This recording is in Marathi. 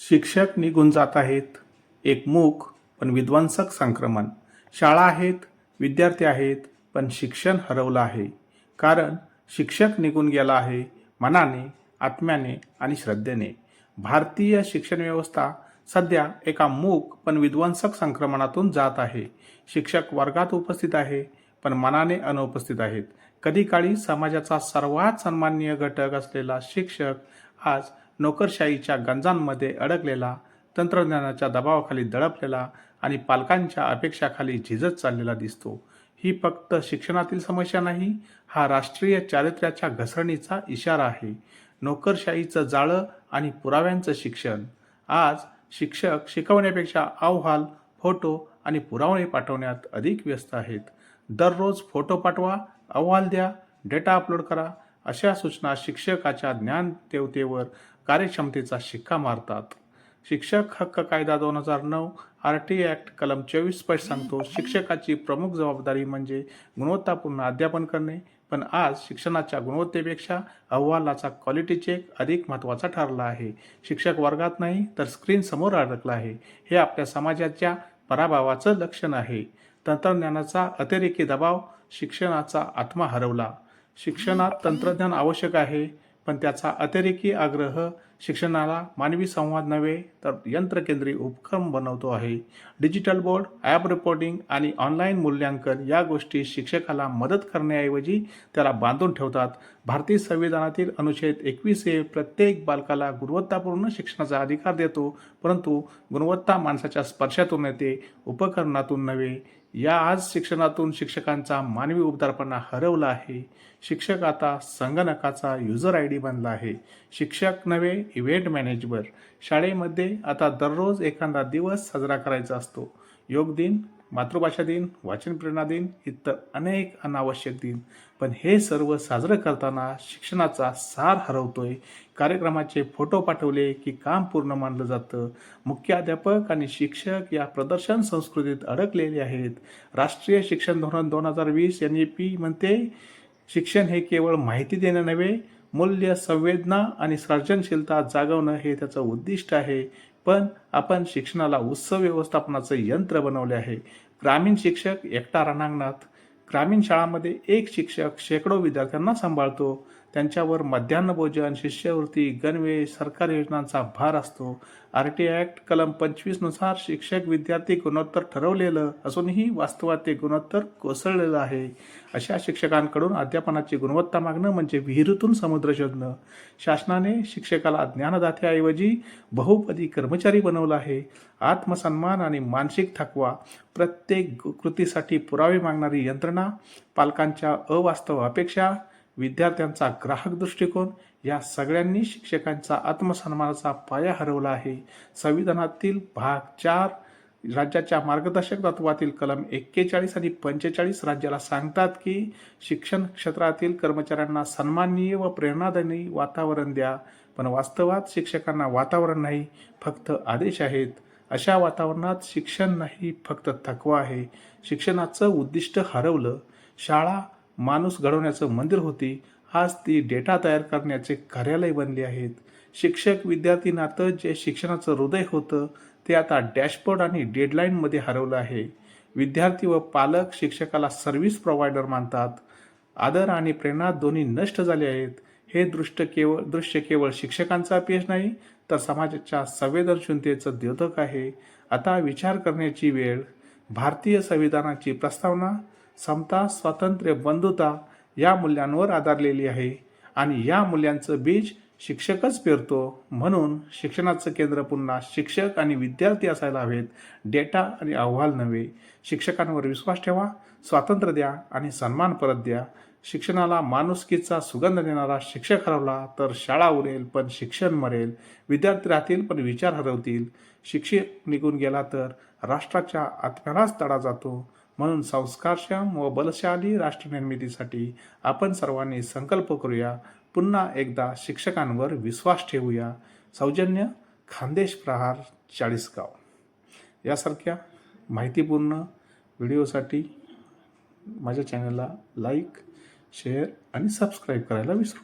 शिक्षक निघून जात आहेत. एक मूक पण विध्वंसक संक्रमण. शाळा आहेत, विद्यार्थी आहेत, पण शिक्षण हरवलं आहे. कारण शिक्षक निघून गेला आहे मनाने, आत्म्याने आणि श्रद्धेने. भारतीय शिक्षण व्यवस्था सध्या एका मूक पण विध्वंसक संक्रमणातून जात आहे. शिक्षक वर्गात उपस्थित आहे, पण मनाने अनुपस्थित आहेत. कधी काळी समाजाचा सर्वात सन्माननीय घटक असलेला शिक्षक आज नोकरशाहीच्या गंजांमध्ये अडकलेला, तंत्रज्ञानाच्या दबावाखाली दडपलेला आणि पालकांच्या अपेक्षाखाली झिजत चाललेला दिसतो. ही फक्त शिक्षणातील समस्या नाही, हा राष्ट्रीय चारित्र्याच्या घसरणीचा इशारा आहे. नोकरशाहीचं जाळं आणि पुराव्यांचं शिक्षण. आज शिक्षक शिकवण्यापेक्षा अहवाल, फोटो आणि पुरावे पाठवण्यात अधिक व्यस्त आहेत. दररोज फोटो पाठवा, अहवाल द्या, डेटा अपलोड करा, अशा सूचना शिक्षकाच्या ज्ञानदेवतेवर कार्यक्षमतेचा शिक्का मारतात. शिक्षक हक्क कायदा 2009 RT ॲक्ट कलम 24 स्पष्ट सांगतो, शिक्षकाची प्रमुख जबाबदारी म्हणजे गुणवत्तापूर्ण अध्यापन करणे. पण आज शिक्षणाच्या गुणवत्तेपेक्षा अहवालाचा क्वालिटी चेक अधिक महत्त्वाचा ठरला आहे. शिक्षक वर्गात नाही तर स्क्रीन समोर अडकला आहे. हे आपल्या समाजाच्या पराभवाचं लक्षण आहे. तंत्रज्ञानाचा अतिरेकी दबाव, शिक्षणाचा आत्मा हरवला. शिक्षणात तंत्रज्ञान आवश्यक आहे, पण त्याचा अतिरेकी आग्रह शिक्षणाला मानवी संवाद नव्हे तर यंत्रकेंद्री उपक्रम बनवतो आहे. डिजिटल बोर्ड, ॲप रिपोर्टिंग आणि ऑनलाईन मूल्यांकन या गोष्टी शिक्षकाला मदत करण्याऐवजी त्याला बांधून ठेवतात. भारतीय संविधानातील अनुच्छेद 21A प्रत्येक बालकाला गुणवत्तापूर्ण शिक्षणाचा अधिकार देतो, परंतु गुणवत्ता माणसाच्या स्पर्शातून येते, उपकरणातून नव्हे. या आज शिक्षणातून शिक्षकांचा मानवी उबदारपणा हरवला आहे. शिक्षक आता संगणकाचा युजर ID बनला आहे. शिक्षक नव्हे, इव्हेंट मॅनेजर. शाळेमध्ये आता दररोज एखादा दिवस साजरा करायचा असतो. योग दिन, मातृभाषा दिन, वाचन प्रेरणा दिन, इतर अनेक अनावश्यक दिन. पण हे सर्व साजरं करताना शिक्षणाचा सार हरवतोय. कार्यक्रमाचे फोटो पाठवले की काम पूर्ण मानलं जातं. मुख्याध्यापक आणि शिक्षक या प्रदर्शन संस्कृतीत अडकलेले आहेत. राष्ट्रीय शिक्षण धोरण 2020 NEP म्हणते, शिक्षण हे केवळ माहिती देणं नव्हे, मूल्य, संवेदना आणि सर्जनशीलता जागवणं हे त्याचं उद्दिष्ट आहे. पण आपण शिक्षणाला उत्सव व्यवस्थापनाचं यंत्र बनवले आहे. ग्रामीण शिक्षक एकटा रणांगणात. ग्रामीण शाळांमध्ये एक शिक्षक शेकडो विद्यार्थ्यांना सांभाळतो. त्यांच्यावर मध्यान्ह भोजन, शिष्यवृत्ती, गणवेश, सरकारी योजनांचा भार असतो. RT ॲक्ट कलम 25 नुसार शिक्षक विद्यार्थी गुणोत्तर ठरवलेलं असूनही वास्तवात ते गुणोत्तर कोसळलेलं आहे. अशा शिक्षकांकडून अध्यापनाची गुणवत्ता मागणं म्हणजे विहिरीतून समुद्र शोधणं. शासनाने शिक्षकाला ज्ञानदात्याऐवजी बहुपदी कर्मचारी बनवला आहे. आत्मसन्मान आणि मानसिक थकवा, प्रत्येक कृतीसाठी पुरावे मागणारी यंत्रणा, पालकांच्या अवास्तव अपेक्षा, विद्यार्थ्यांचा ग्राहक दृष्टिकोन या सगळ्यांनी शिक्षकांचा आत्मसन्मानाचा पाया हरवला आहे. संविधानातील भाग 4 राज्याच्या मार्गदर्शक तत्वातील कलम 41 आणि 45 राज्याला सांगतात की शिक्षण क्षेत्रातील कर्मचाऱ्यांना सन्माननीय व प्रेरणादायी वातावरण द्या. पण वास्तवात शिक्षकांना वातावरण नाही, फक्त आदेश आहेत. अशा वातावरणात शिक्षण नाही, फक्त थकवा आहे. शिक्षणाचं उद्दिष्ट हरवलं. शाळा माणूस घडवण्याचं मंदिर होती, आज ती डेटा तयार करण्याचे कार्यालय बनले आहेत. शिक्षक विद्यार्थी नातं जे शिक्षणाचं हृदय होतं ते आता डॅशबोर्ड आणि डेडलाईनमध्ये हरवलं आहे. विद्यार्थी व पालक शिक्षकाला सर्व्हिस प्रोव्हायडर मानतात. आदर आणि प्रेरणा दोन्ही नष्ट झाले आहेत. हे दृश्य केवळ शिक्षकांचा अपयश नाही तर समाजाच्या संवेदनशीलतेचं द्योतक आहे. आता विचार करण्याची वेळ. भारतीय संविधानाची प्रस्तावना समता, स्वातंत्र्य, बंधुता या मूल्यांवर आधारलेली आहे आणि या मूल्यांचं बीज शिक्षकच पेरतो. म्हणून शिक्षणाचं केंद्र पुन्हा शिक्षक आणि विद्यार्थी असायला हवेत, डेटा आणि अहवाल नव्हे. शिक्षकांवर विश्वास ठेवा, स्वातंत्र्य द्या आणि सन्मान परत द्या. शिक्षणाला माणुसकीचा सुगंध देणारा शिक्षक हरवला तर शाळा उरेल पण शिक्षण मरेल. विद्यार्थी राहतील पण विचार हरवतील. शिक्षक निघून गेला तर राष्ट्राच्या आत्म्यालाच तडा जातो. म्हणून संस्कारक्षम व बलशाली राष्ट्रनिर्मितीसाठी आपण सर्वांनी संकल्प करूया. पुन्हा एकदा शिक्षकांवर विश्वास ठेवूया. सौजन्य, खानदेश प्रहार, चाळीसगाव. यासारख्या माहितीपूर्ण व्हिडिओसाठी माझ्या चॅनलला लाईक, शेअर आणि सबस्क्राईब करायला विसरू